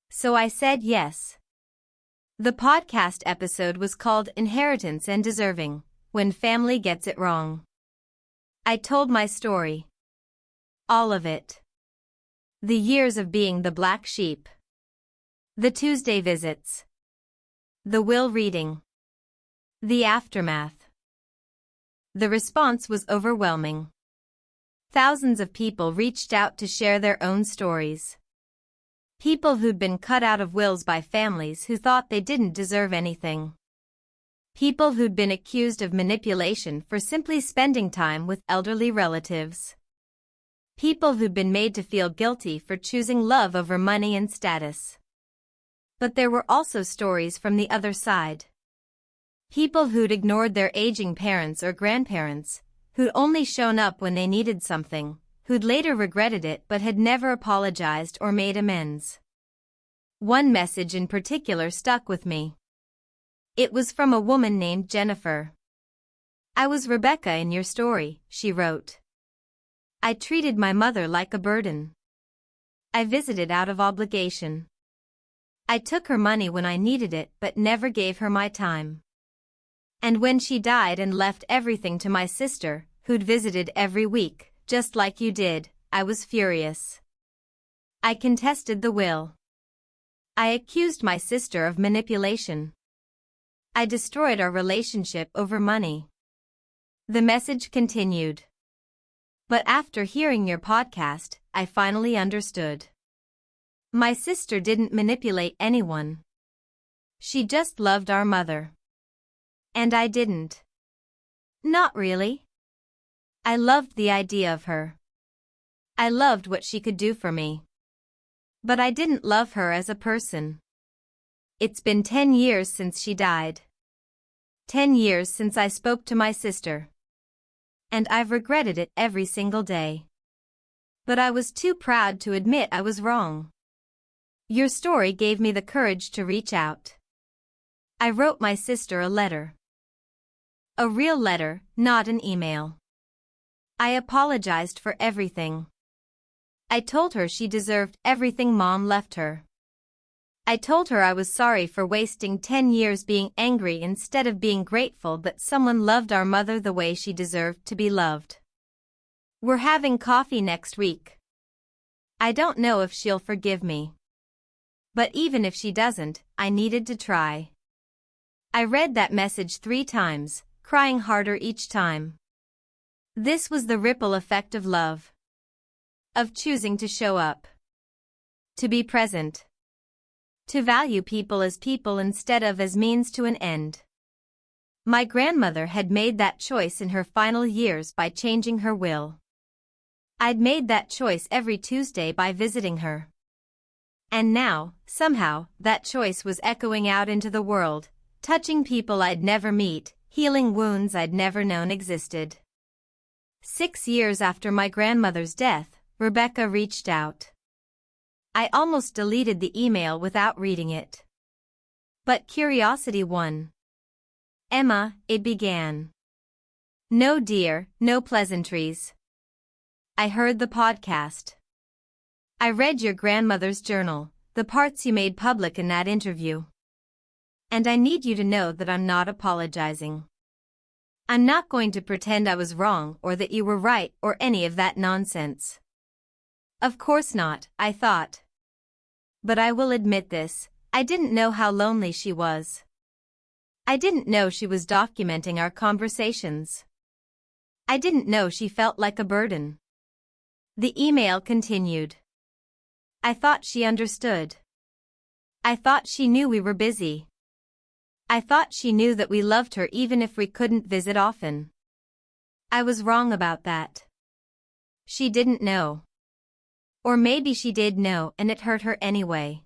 So I said yes. The podcast episode was called Inheritance and Deserving, When Family Gets It Wrong. I told my story. All of it. The years of being the black sheep. The Tuesday visits. The will reading. The aftermath. The response was overwhelming. Thousands of people reached out to share their own stories. People who'd been cut out of wills by families who thought they didn't deserve anything. People who'd been accused of manipulation for simply spending time with elderly relatives. People who'd been made to feel guilty for choosing love over money and status. But there were also stories from the other side. People who'd ignored their aging parents or grandparents, who'd only shown up when they needed something, who'd later regretted it but had never apologized or made amends. One message in particular stuck with me. It was from a woman named Jennifer. "I was Rebecca in your story," she wrote. "I treated my mother like a burden. I visited out of obligation. I took her money when I needed it but never gave her my time. And when she died and left everything to my sister, who'd visited every week, just like you did, I was furious. I contested the will. I accused my sister of manipulation. I destroyed our relationship over money." The message continued. "But after hearing your podcast, I finally understood. My sister didn't manipulate anyone. She just loved our mother. And I didn't. Not really. I loved the idea of her. I loved what she could do for me. But I didn't love her as a person. It's been 10 years since she died. 10 years since I spoke to my sister. And I've regretted it every single day. But I was too proud to admit I was wrong. Your story gave me the courage to reach out. I wrote my sister a letter. A real letter, not an email. I apologized for everything. I told her she deserved everything Mom left her. I told her I was sorry for wasting 10 years being angry instead of being grateful that someone loved our mother the way she deserved to be loved. We're having coffee next week. I don't know if she'll forgive me. But even if she doesn't, I needed to try." I read that message 3 times, crying harder each time. This was the ripple effect of love. Of choosing to show up. To be present. To value people as people instead of as means to an end. My grandmother had made that choice in her final years by changing her will. I'd made that choice every Tuesday by visiting her. And now, somehow, that choice was echoing out into the world, touching people I'd never meet, healing wounds I'd never known existed. 6 years after my grandmother's death, Rebecca reached out. I almost deleted the email without reading it. But curiosity won. "Emma," it began. "No dear, no pleasantries. I heard the podcast. I read your grandmother's journal, the parts you made public in that interview. And I need you to know that I'm not apologizing. I'm not going to pretend I was wrong or that you were right or any of that nonsense. Of course not," I thought. But I will admit this, I didn't know how lonely she was. I didn't know she was documenting our conversations. I didn't know she felt like a burden. The email continued. I thought she understood. I thought she knew we were busy. I thought she knew that we loved her even if we couldn't visit often. I was wrong about that. She didn't know. Or maybe she did know and it hurt her anyway.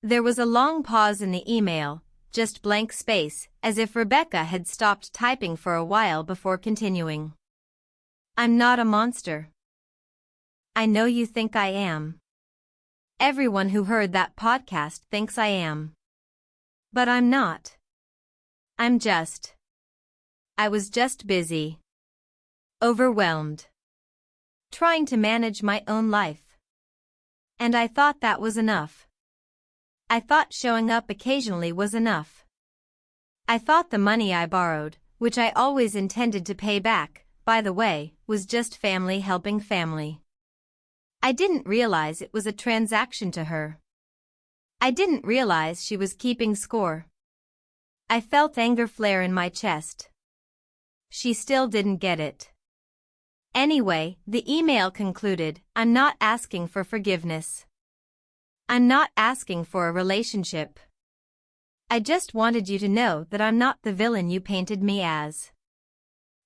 There was a long pause in the email, just blank space, as if Rebecca had stopped typing for a while before continuing. "I'm not a monster. I know you think I am. Everyone who heard that podcast thinks I am. But I'm not. I was just busy. Overwhelmed. Trying to manage my own life. And I thought that was enough. I thought showing up occasionally was enough. I thought the money I borrowed, which I always intended to pay back, by the way, was just family helping family. I didn't realize it was a transaction to her. I didn't realize she was keeping score. I felt anger flare in my chest. She still didn't get it. Anyway, the email concluded, "I'm not asking for forgiveness. I'm not asking for a relationship. I just wanted you to know that I'm not the villain you painted me as.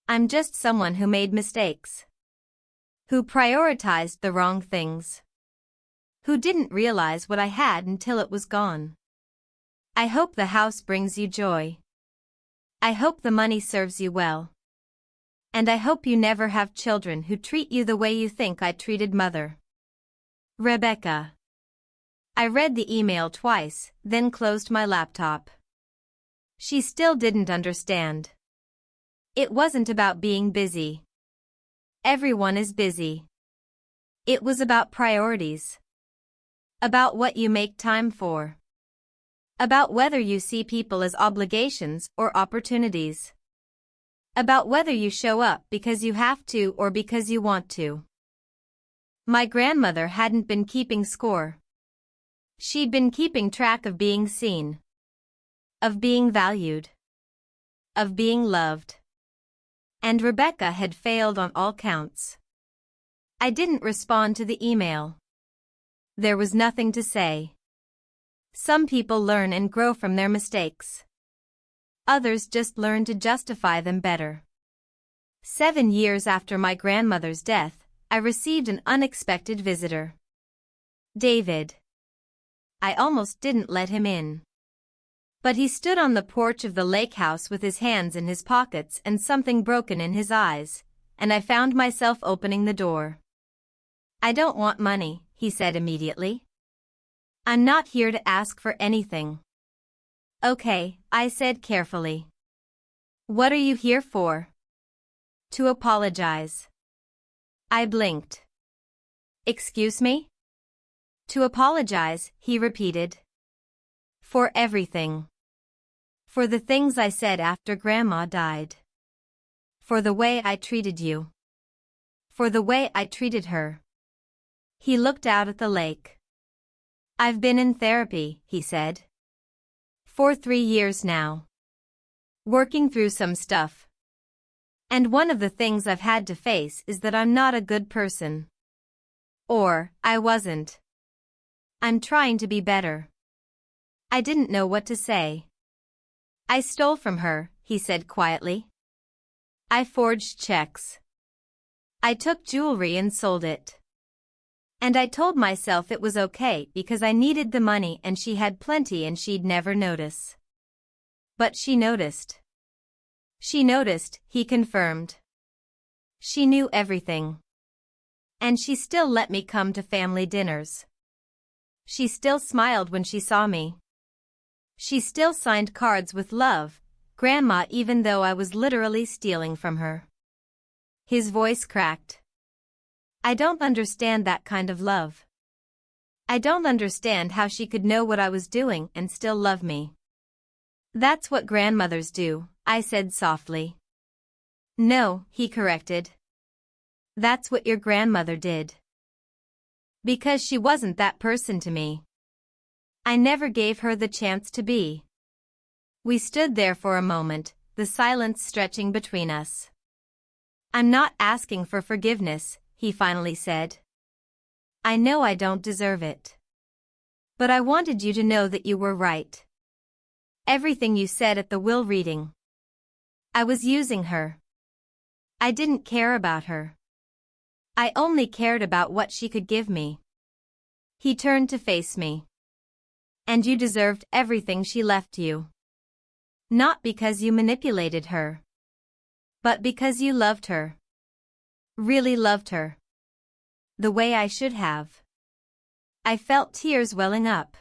I'm just someone who made mistakes. Who prioritized the wrong things. Who didn't realize what I had until it was gone. I hope the house brings you joy. I hope the money serves you well. And I hope you never have children who treat you the way you think I treated Mother. Rebecca." I read the email twice, then closed my laptop. She still didn't understand. It wasn't about being busy. Everyone is busy. It was about priorities. About what you make time for. About whether you see people as obligations or opportunities. About whether you show up because you have to or because you want to. My grandmother hadn't been keeping score. She'd been keeping track of being seen. Of being valued. Of being loved. And Rebecca had failed on all counts. I didn't respond to the email. There was nothing to say. Some people learn and grow from their mistakes. Others just learn to justify them better. 7 years after my grandmother's death, I received an unexpected visitor. David. I almost didn't let him in. But he stood on the porch of the lake house with his hands in his pockets and something broken in his eyes, and I found myself opening the door. "I don't want money," he said immediately. "I'm not here to ask for anything." "Okay," I said carefully. "What are you here for?" "To apologize." I blinked. "Excuse me?" "To apologize," he repeated. "For everything. For the things I said after Grandma died. For the way I treated you. For the way I treated her." He looked out at the lake. "I've been in therapy," he said. "For 3 years now. Working through some stuff. And one of the things I've had to face is that I'm not a good person. Or, I wasn't. I'm trying to be better." I didn't know what to say. "I stole from her," he said quietly. "I forged checks. I took jewelry and sold it. And I told myself it was okay because I needed the money and she had plenty and she'd never notice. But she noticed." "She noticed," he confirmed. "She knew everything. And she still let me come to family dinners. She still smiled when she saw me. She still signed cards with love, Grandma, even though I was literally stealing from her." His voice cracked. "I don't understand that kind of love. I don't understand how she could know what I was doing and still love me." "That's what grandmothers do," I said softly. "No," he corrected. "That's what your grandmother did. Because she wasn't that person to me. I never gave her the chance to be." We stood there for a moment, the silence stretching between us. "I'm not asking for forgiveness," he finally said. "I know I don't deserve it. But I wanted you to know that you were right. Everything you said at the will reading. I was using her. I didn't care about her. I only cared about what she could give me." He turned to face me. "And you deserved everything she left you. Not because you manipulated her. But because you loved her. Really loved her. The way I should have." I felt tears welling up.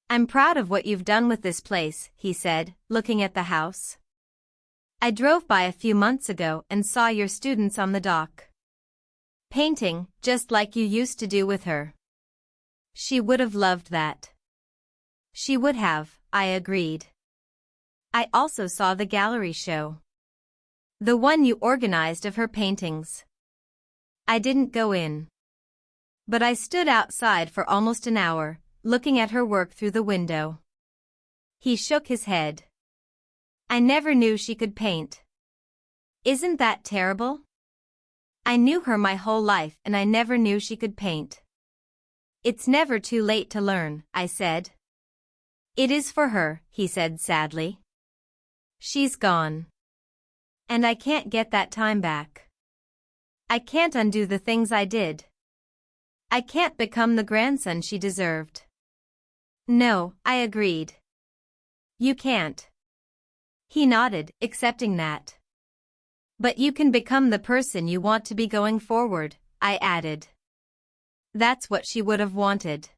"I'm proud of what you've done with this place," he said, looking at the house. "I drove by a few months ago and saw your students on the dock. Painting, just like you used to do with her. She would have loved that." "She would have," I agreed. "I also saw the gallery show. The one you organized of her paintings. I didn't go in. But I stood outside for almost an hour, looking at her work through the window. He shook his head. I never knew she could paint. Isn't that terrible? I knew her my whole life and I never knew she could paint. It's never too late to learn, I said. It is for her, he said sadly. She's gone. And I can't get that time back. I can't undo the things I did. I can't become the grandson she deserved. No, I agreed. You can't. He nodded, accepting that. But you can become the person you want to be going forward, I added. That's what she would have wanted.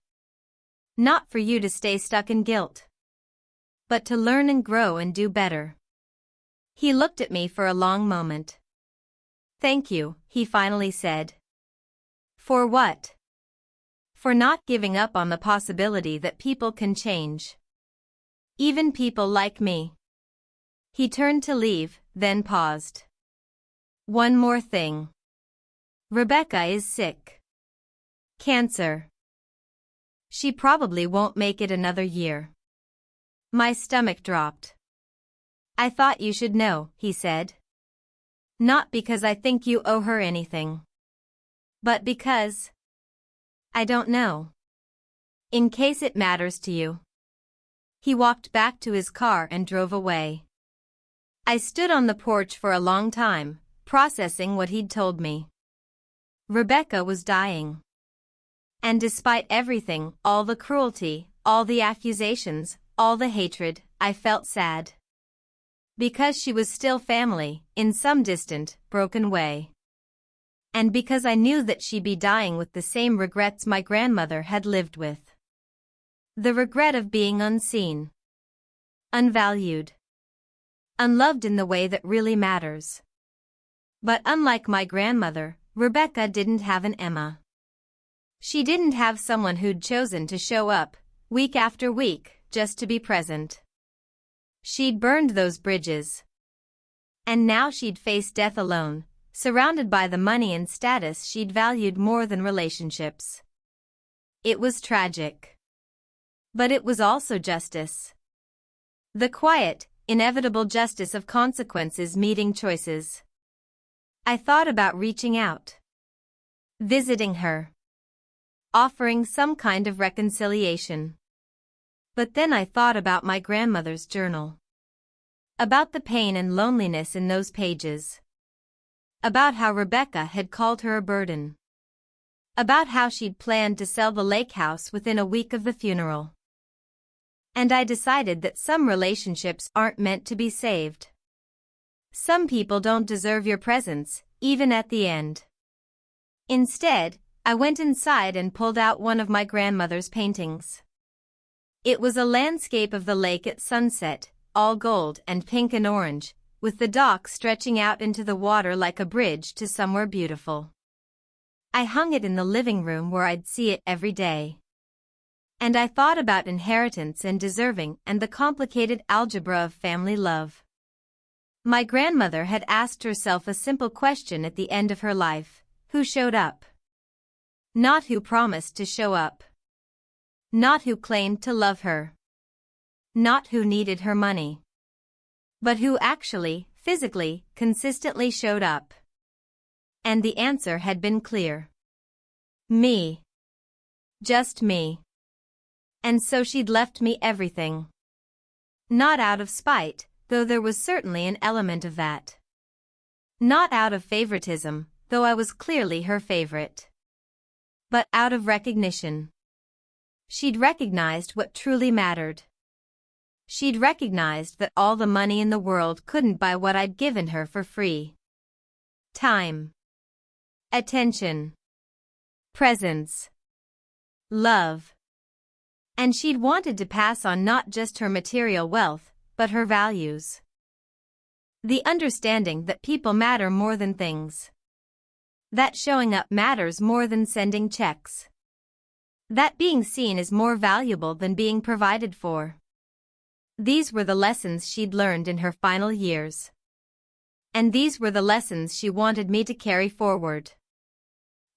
Not for you to stay stuck in guilt. But to learn and grow and do better. He looked at me for a long moment. Thank you, he finally said. For what? For not giving up on the possibility that people can change. Even people like me. He turned to leave, then paused. One more thing. Rebecca is sick. Cancer. She probably won't make it another year. My stomach dropped. I thought you should know, he said. Not because I think you owe her anything. But because... I don't know. In case it matters to you. He walked back to his car and drove away. I stood on the porch for a long time, processing what he'd told me. Rebecca was dying. And despite everything, all the cruelty, all the accusations, all the hatred, I felt sad. Because she was still family, in some distant, broken way. And because I knew that she'd be dying with the same regrets my grandmother had lived with. The regret of being unseen. Unvalued. Unloved in the way that really matters. But unlike my grandmother, Rebecca didn't have an Emma. She didn't have someone who'd chosen to show up, week after week, just to be present. She'd burned those bridges. And now she'd face death alone, surrounded by the money and status she'd valued more than relationships. It was tragic. But it was also justice. The quiet, inevitable justice of consequences meeting choices. I thought about reaching out. Visiting her. Offering some kind of reconciliation. But then I thought about my grandmother's journal. About the pain and loneliness in those pages. About how Rebecca had called her a burden. About how she'd planned to sell the lake house within a week of the funeral. And I decided that some relationships aren't meant to be saved. Some people don't deserve your presence, even at the end. Instead, I went inside and pulled out one of my grandmother's paintings. It was a landscape of the lake at sunset, all gold and pink and orange, with the dock stretching out into the water like a bridge to somewhere beautiful. I hung it in the living room where I'd see it every day. And I thought about inheritance and deserving and the complicated algebra of family love. My grandmother had asked herself a simple question at the end of her life: who showed up? Not who promised to show up. Not who claimed to love her. Not who needed her money. But who actually, physically, consistently showed up. And the answer had been clear. Me. Just me. And so she'd left me everything. Not out of spite, though there was certainly an element of that. Not out of favoritism, though I was clearly her favorite. But out of recognition. She'd recognized what truly mattered. She'd recognized that all the money in the world couldn't buy what I'd given her for free. Time. Attention. Presence. Love. And she'd wanted to pass on not just her material wealth, but her values. The understanding that people matter more than things. That showing up matters more than sending checks. That being seen is more valuable than being provided for. These were the lessons she'd learned in her final years. And these were the lessons she wanted me to carry forward.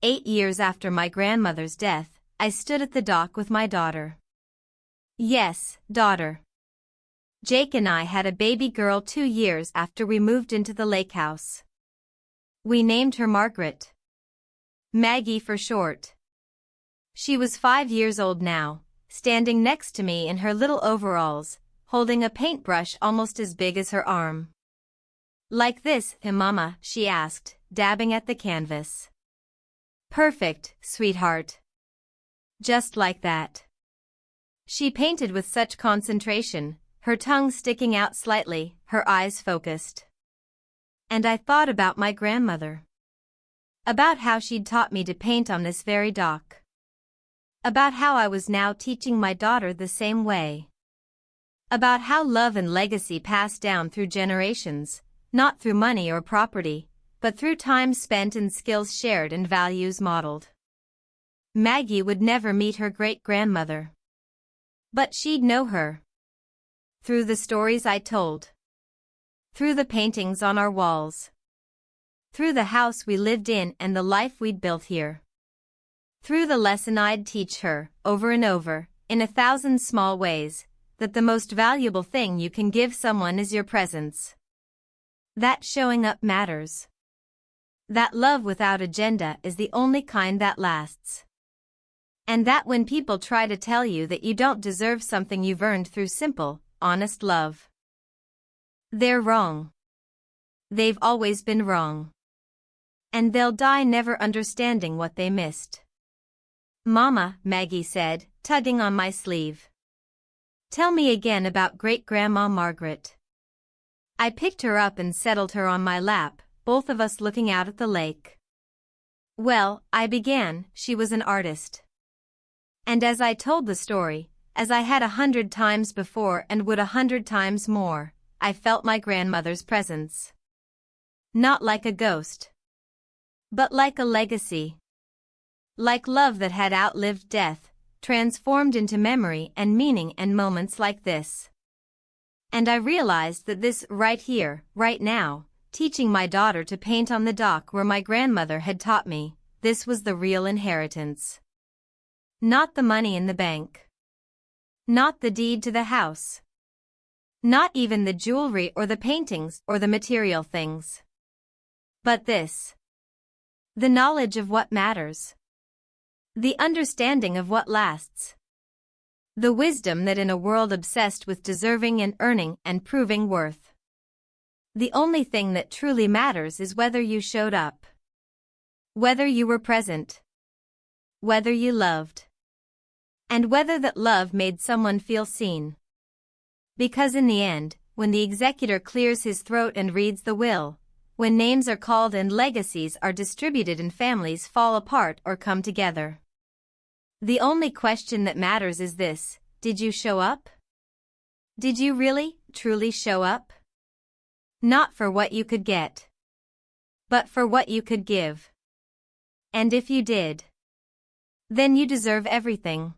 8 years after my grandmother's death, I stood at the dock with my daughter. Yes, daughter. Jake and I had a baby girl 2 years after we moved into the lake house. We named her Margaret. Maggie for short. She was 5 years old now, standing next to me in her little overalls, holding a paintbrush almost as big as her arm. Like this, Mama, she asked, dabbing at the canvas. Perfect, sweetheart. Just like that. She painted with such concentration, her tongue sticking out slightly, her eyes focused. And I thought about my grandmother. About how she'd taught me to paint on this very dock. About how I was now teaching my daughter the same way. About how love and legacy pass down through generations, not through money or property, but through time spent and skills shared and values modeled. Maggie would never meet her great-grandmother. But she'd know her. Through the stories I told. Through the paintings on our walls. Through the house we lived in and the life we'd built here. Through the lesson I'd teach her, over and over, in 1,000 small ways, that the most valuable thing you can give someone is your presence. That showing up matters. That love without agenda is the only kind that lasts. And that when people try to tell you that you don't deserve something you've earned through simple, honest love, they're wrong. They've always been wrong. And they'll die never understanding what they missed. Mama, Maggie said, tugging on my sleeve. Tell me again about Great-Grandma Margaret. I picked her up and settled her on my lap, both of us looking out at the lake. Well, I began, she was an artist. And as I told the story, as I had 100 times before and would 100 times more, I felt my grandmother's presence. Not like a ghost. But like a legacy. Like love that had outlived death, transformed into memory and meaning and moments like this. And I realized that this, right here, right now, teaching my daughter to paint on the dock where my grandmother had taught me, this was the real inheritance. Not the money in the bank. Not the deed to the house. Not even the jewelry or the paintings or the material things. But this. The knowledge of what matters. The understanding of what lasts. The wisdom that in a world obsessed with deserving and earning and proving worth, the only thing that truly matters is whether you showed up. Whether you were present. Whether you loved. And whether that love made someone feel seen. Because in the end, when the executor clears his throat and reads the will, when names are called and legacies are distributed and families fall apart or come together, the only question that matters is this: did you show up? Did you really, truly show up? Not for what you could get, but for what you could give. And if you did, then you deserve everything.